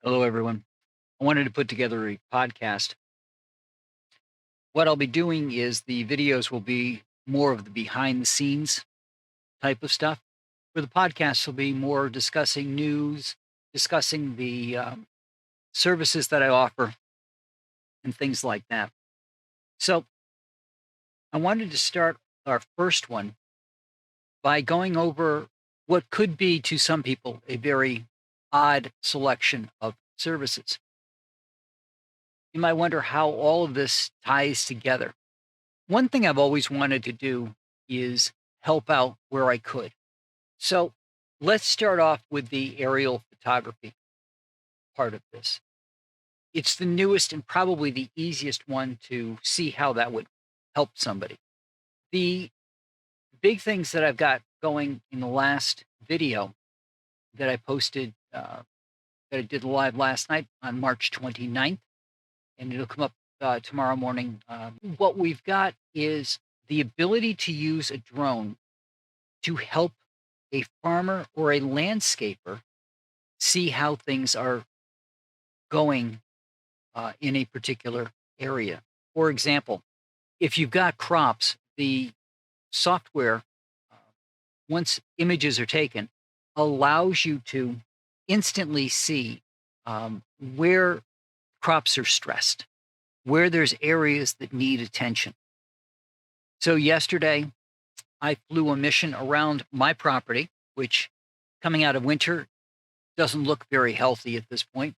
Hello, everyone. I wanted to put together a podcast. What I'll be doing is the videos will be more of the behind the scenes type of stuff, where the podcast will be more discussing news, discussing the services that I offer, and things like that. So I wanted to start our first one by going over what could be to some people a very odd selection of services. You might wonder how all of this ties together. One thing I've always wanted to do is help out where I could. So let's start off with the aerial photography part of this. It's the newest and probably the easiest one to see how that would help somebody. The big things that I've got going in the last video that I posted, that I did live last night on March 29th, and it'll come up tomorrow morning. What we've got is the ability to use a drone to help a farmer or a landscaper see how things are going in a particular area. For example, if you've got crops, the software, uh, once images are taken, allows you to instantly see where crops are stressed, where there's areas that need attention. So yesterday, I flew a mission around my property, which coming out of winter doesn't look very healthy at this point.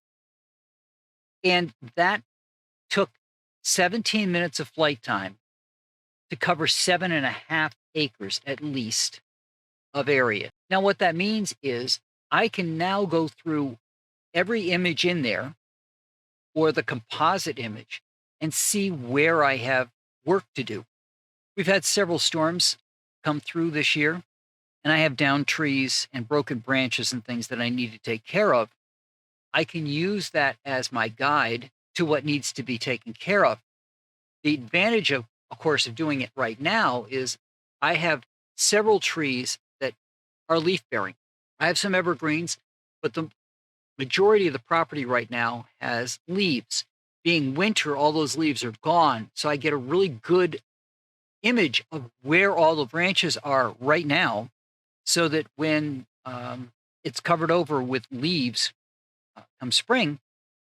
And that took 17 minutes of flight time to cover 7.5 acres at least of area. Now, what that means is I can now go through every image in there or the composite image and see where I have work to do. We've had several storms come through this year, and I have downed trees and broken branches and things that I need to take care of. I can use that as my guide to what needs to be taken care of. The advantage of course, of doing it right now is I have several trees that are leaf bearing. I have some evergreens, but the majority of the property right now has leaves. Being winter, all those leaves are gone. So I get a really good image of where all the branches are right now so that when it's covered over with leaves come spring,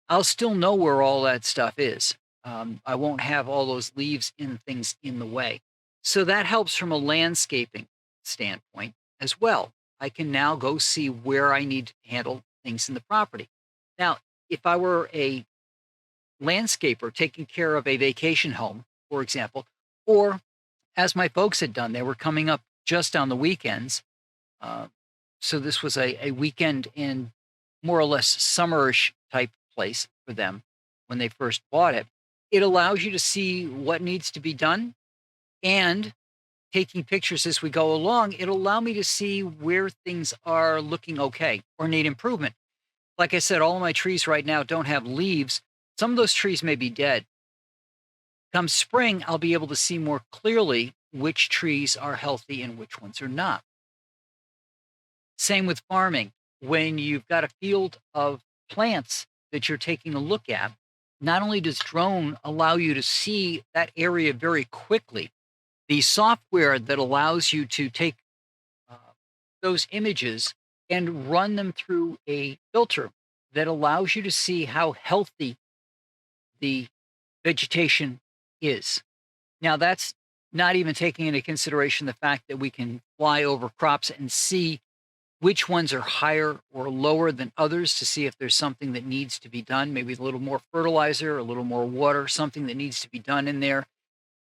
I'll still know where all that stuff is. I won't have all those leaves and things in the way. So that helps from a landscaping standpoint as well. I can now go see where I need to handle things in the property. Now, if I were a landscaper taking care of a vacation home, for example, or as my folks had done, they were coming up just on the weekends. Uh, so this was a weekend in more or less summerish type place for them when they first bought it. It allows you to see what needs to be done, and taking pictures as we go along, it'll allow me to see where things are looking okay or need improvement. Like I said, all of my trees right now don't have leaves. Some of those trees may be dead. Come spring, I'll be able to see more clearly which trees are healthy and which ones are not. Same with farming. When you've got a field of plants that you're taking a look at, not only does drone allow you to see that area very quickly, the software that allows you to take uh, those images and run them through a filter that allows you to see how healthy the vegetation is. Now, that's not even taking into consideration the fact that we can fly over crops and see which ones are higher or lower than others to see if there's something that needs to be done, maybe a little more fertilizer, a little more water, something that needs to be done in there,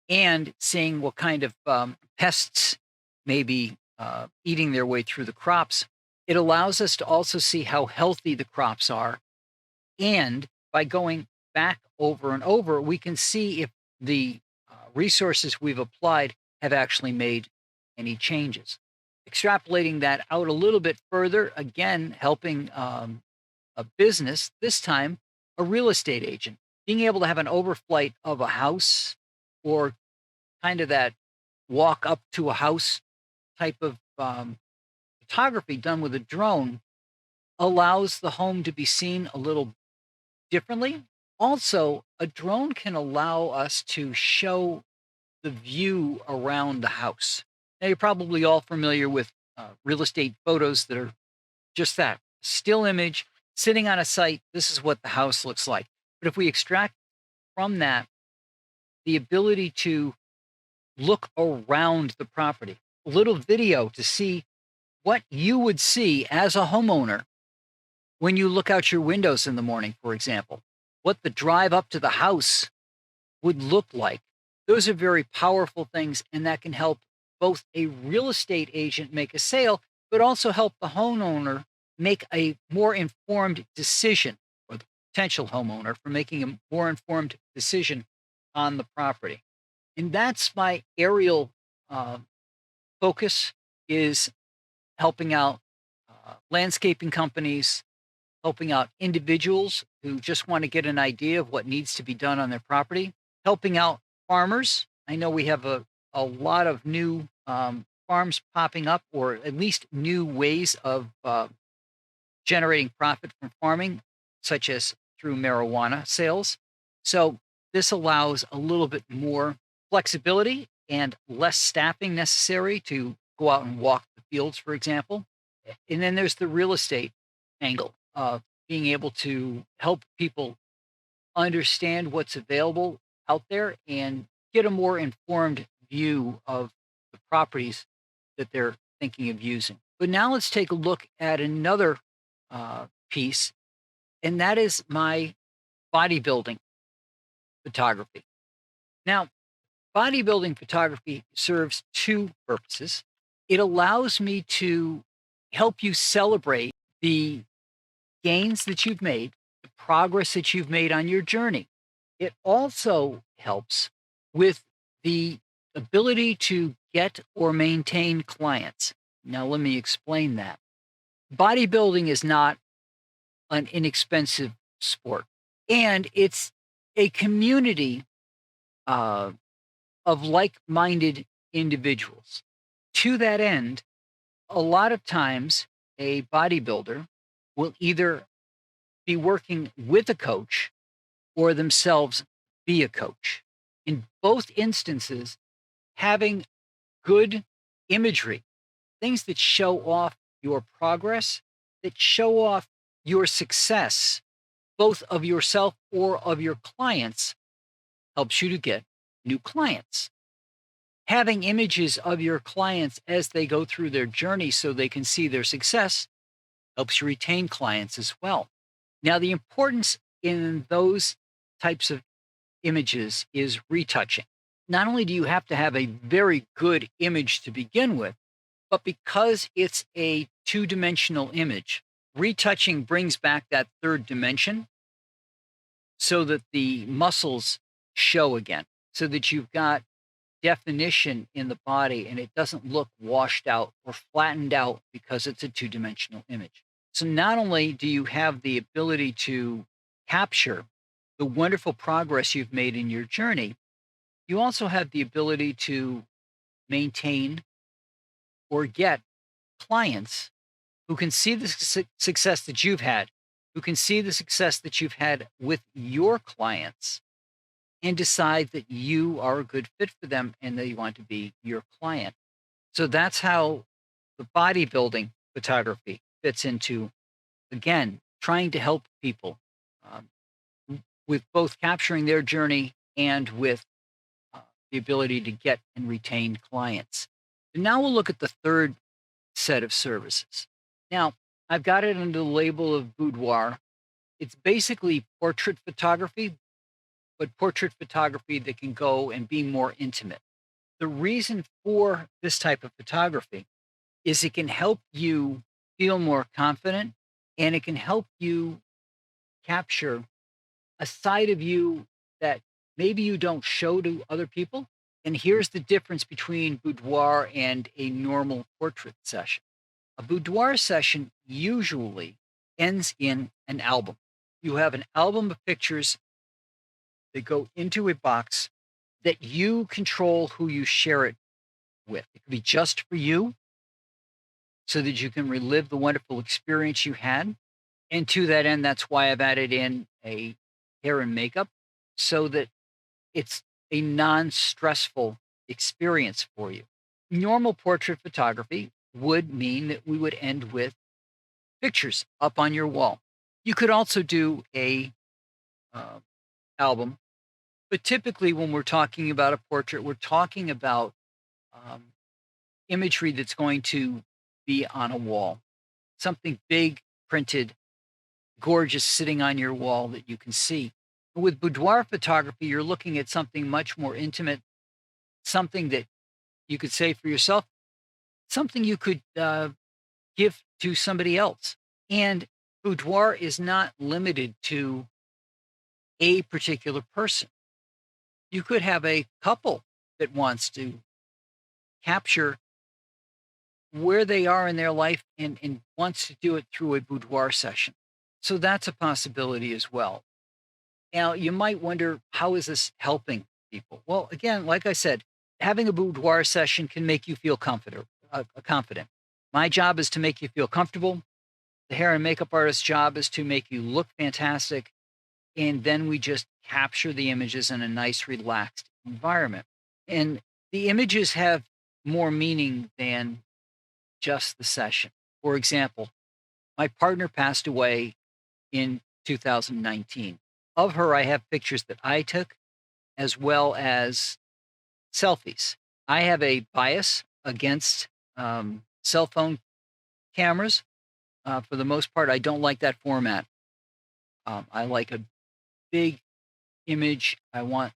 and seeing what kind of pests may be eating their way through the crops. It allows us to also see how healthy the crops are. And by going back over and over, we can see if the resources we've applied have actually made any changes. Extrapolating that out a little bit further, again, helping a business, this time a real estate agent, being able to have an overflight of a house or kind of that walk up to a house type of photography done with a drone allows the home to be seen a little differently. Also, a drone can allow us to show the view around the house. Now, you're probably all familiar with real estate photos that are just that still image sitting on a site. This is what the house looks like. But if we extract from that the ability to look around the property, a little video to see what you would see as a homeowner when you look out your windows in the morning, for example, what the drive up to the house would look like. Those are very powerful things, and that can help both a real estate agent make a sale, but also help the homeowner make a more informed decision, or the potential homeowner for making a more informed decision on the property. And that's my aerial uh, focus, is helping out landscaping companies, helping out individuals who just want to get an idea of what needs to be done on their property, helping out farmers. I know we have a lot of new farms popping up, or at least new ways of generating profit from farming, such as through marijuana sales. So this allows a little bit more flexibility and less staffing necessary to go out and walk the fields, for example. And then there's the real estate angle of being able to help people understand what's available out there and get a more informed view of the properties that they're thinking of using. But now let's take a look at another piece, and that is my bodybuilding photography. Now, bodybuilding photography serves two purposes. It allows me to help you celebrate the gains that you've made, the progress that you've made on your journey. It also helps with the ability to get or maintain clients. Now, let me explain that. Bodybuilding is not an inexpensive sport, and it's a community uh, of like minded individuals. To that end, a lot of times a bodybuilder will either be working with a coach or themselves be a coach. In both instances, having good imagery, things that show off your progress, that show off your success, both of yourself or of your clients, helps you to get new clients. Having images of your clients as they go through their journey so they can see their success helps you retain clients as well. Now, the importance in those types of images is retouching. Not only do you have to have a very good image to begin with, but because it's a two-dimensional image, retouching brings back that third dimension so that the muscles show again, so that you've got definition in the body and it doesn't look washed out or flattened out because it's a two-dimensional image. So not only do you have the ability to capture the wonderful progress you've made in your journey, you also have the ability to maintain or get clients who can see the success that you've had, who can see the success that you've had with your clients and decide that you are a good fit for them and they want to be your client. So that's how the bodybuilding photography fits into, again, trying to help people um, with both capturing their journey and with uh, the ability to get and retain clients. And now we'll look at the third set of services. Now, I've got it under the label of boudoir. It's basically portrait photography, but portrait photography that can go and be more intimate. The reason for this type of photography is it can help you feel more confident and it can help you capture a side of you that maybe you don't show to other people. And here's the difference between boudoir and a normal portrait session. A boudoir session usually ends in an album. You have an album of pictures that go into a box that you control who you share it with. It could be just for you so that you can relive the wonderful experience you had. And to that end, that's why I've added in a hair and makeup so that it's a non-stressful experience for you. Normal portrait photography would mean that we would end with pictures up on your wall. You could also do a uh, album, but typically when we're talking about a portrait, we're talking about um, imagery that's going to be on a wall, something big, printed, gorgeous, sitting on your wall that you can see. With boudoir photography, you're looking at something much more intimate, something that you could say for yourself, something you could give to somebody else. And boudoir is not limited to a particular person. You could have a couple that wants to capture where they are in their life and wants to do it through a boudoir session. So that's a possibility as well. Now, you might wonder, how is this helping people? Well, again, like I said, having a boudoir session can make you feel confident. My job is to make you feel comfortable. The hair and makeup artist's job is to make you look fantastic. And then we just capture the images in a nice, relaxed environment. And the images have more meaning than just the session. For example, my partner passed away in 2019. Of her, I have pictures that I took as well as selfies. I have a bias against cell phone cameras. For the most part, I don't like that format. I like a big image. I want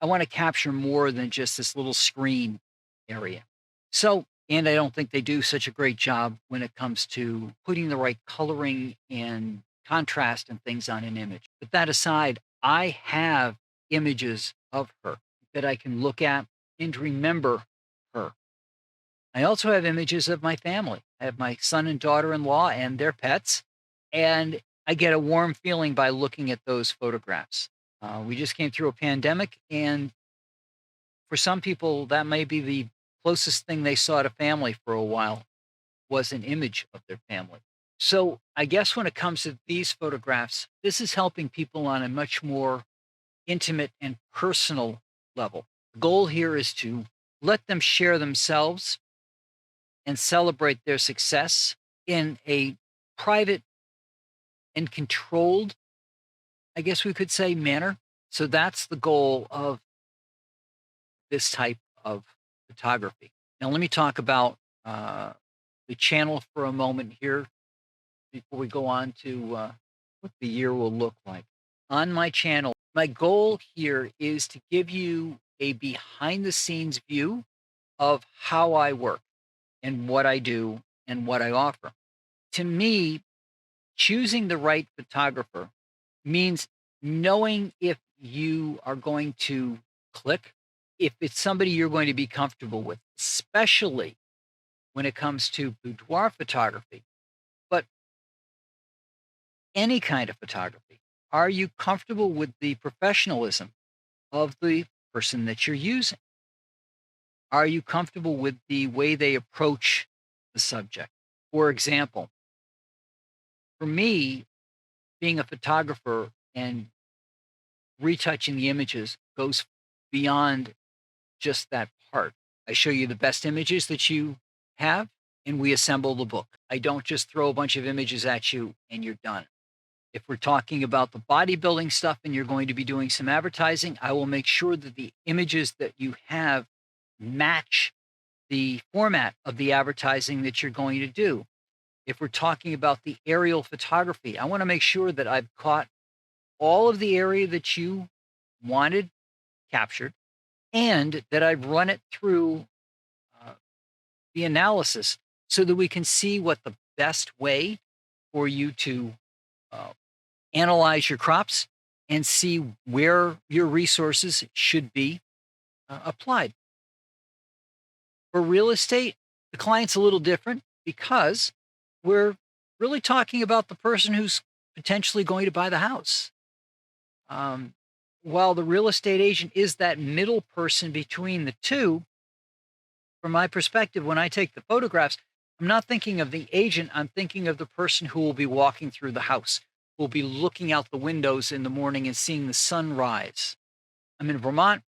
to capture more than just this little screen area. So, and I don't think they do such a great job when it comes to putting the right coloring and contrast and things on an image. But that aside, I have images of her that I can look at and remember her. I also have images of my family. I have my son and daughter-in-law and their pets, and I get a warm feeling by looking at those photographs. We just came through a pandemic, and for some people, that may be the closest thing they saw to family for a while was an image of their family. So I guess when it comes to these photographs, this is helping people on a much more intimate and personal level. The goal here is to let them share themselves and celebrate their success in a private and controlled, I guess we could say, manner. So that's the goal of this type of photography. Now, let me talk about the channel for a moment here before we go on to what the year will look like. On my channel, my goal here is to give you a behind the scenes view of how I work and what I do and what I offer. To me, choosing the right photographer means knowing if you are going to click, if it's somebody you're going to be comfortable with, especially when it comes to boudoir photography, but any kind of photography. Are you comfortable with the professionalism of the person that you're using? Are you comfortable with the way they approach the subject? For example, for me, being a photographer and retouching the images goes beyond just that part. I show you the best images that you have, and we assemble the book. I don't just throw a bunch of images at you and you're done. If we're talking about the bodybuilding stuff and you're going to be doing some advertising, I will make sure that the images that you have match the format of the advertising that you're going to do. If we're talking about the aerial photography, I want to make sure that I've caught all of the area that you wanted captured and that I've run it through uh, the analysis so that we can see what the best way for you to uh, analyze your crops and see where your resources should be applied. For real estate, the client's a little different because we're really talking about the person who's potentially going to buy the house. Um, while the real estate agent is that middle person between the two, from my perspective, when I take the photographs, I'm not thinking of the agent, I'm thinking of the person who will be walking through the house. will be looking out the windows in the morning and seeing the sunrise. I'm in Vermont,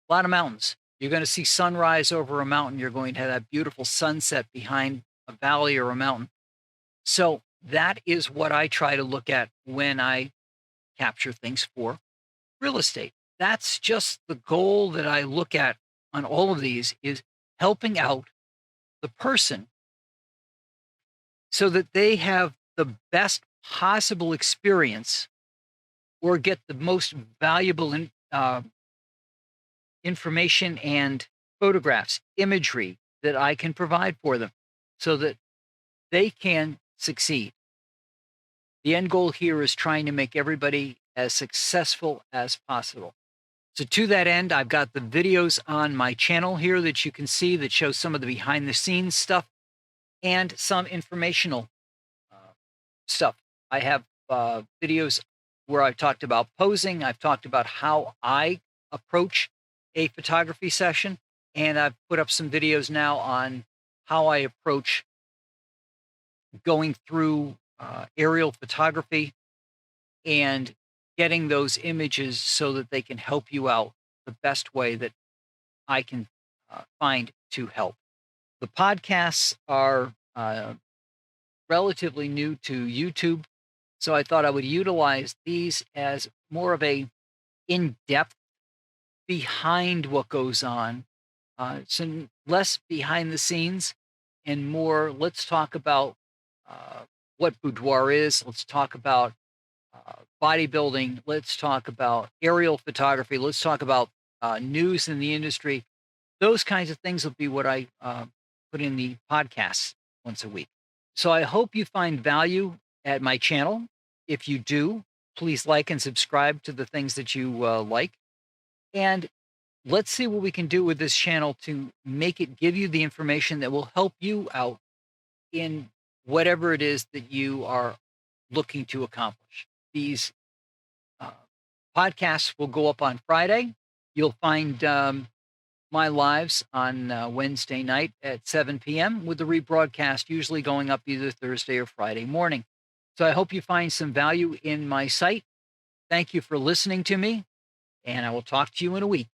a lot of mountains. You're going to see sunrise over a mountain. You're going to have that beautiful sunset behind a valley or a mountain. So that is what I try to look at when I capture things for real estate. That's just the goal that I look at on all of these is helping out the person so that they have the best possible experience or get the most valuable information and photographs, imagery that I can provide for them so that they can succeed. The end goal here is trying to make everybody as successful as possible. So to that end, I've got the videos on my channel here that you can see that show some of the behind the scenes stuff and some informational uh, stuff. I have videos where I've talked about posing. I've talked about how I approach a photography session. And I've put up some videos now on how I approach going through aerial photography and getting those images so that they can help you out the best way that I can find to help. The podcasts are relatively new to YouTube, so I thought I would utilize these as more of a in-depth behind what goes on, some less behind the scenes and more. Let's talk about what boudoir is. Let's talk about bodybuilding. Let's talk about aerial photography. Let's talk about news in the industry. Those kinds of things will be what I put in the podcasts once a week. So I hope you find value at my channel. If you do, please like and subscribe to the things that you like. And let's see what we can do with this channel to make it give you the information that will help you out in whatever it is that you are looking to accomplish. These uh, podcasts will go up on Friday. You'll find my lives on Wednesday night at 7 p.m. with the rebroadcast usually going up either Thursday or Friday morning. So I hope you find some value in my site. Thank you for listening to me, and I will talk to you in a week.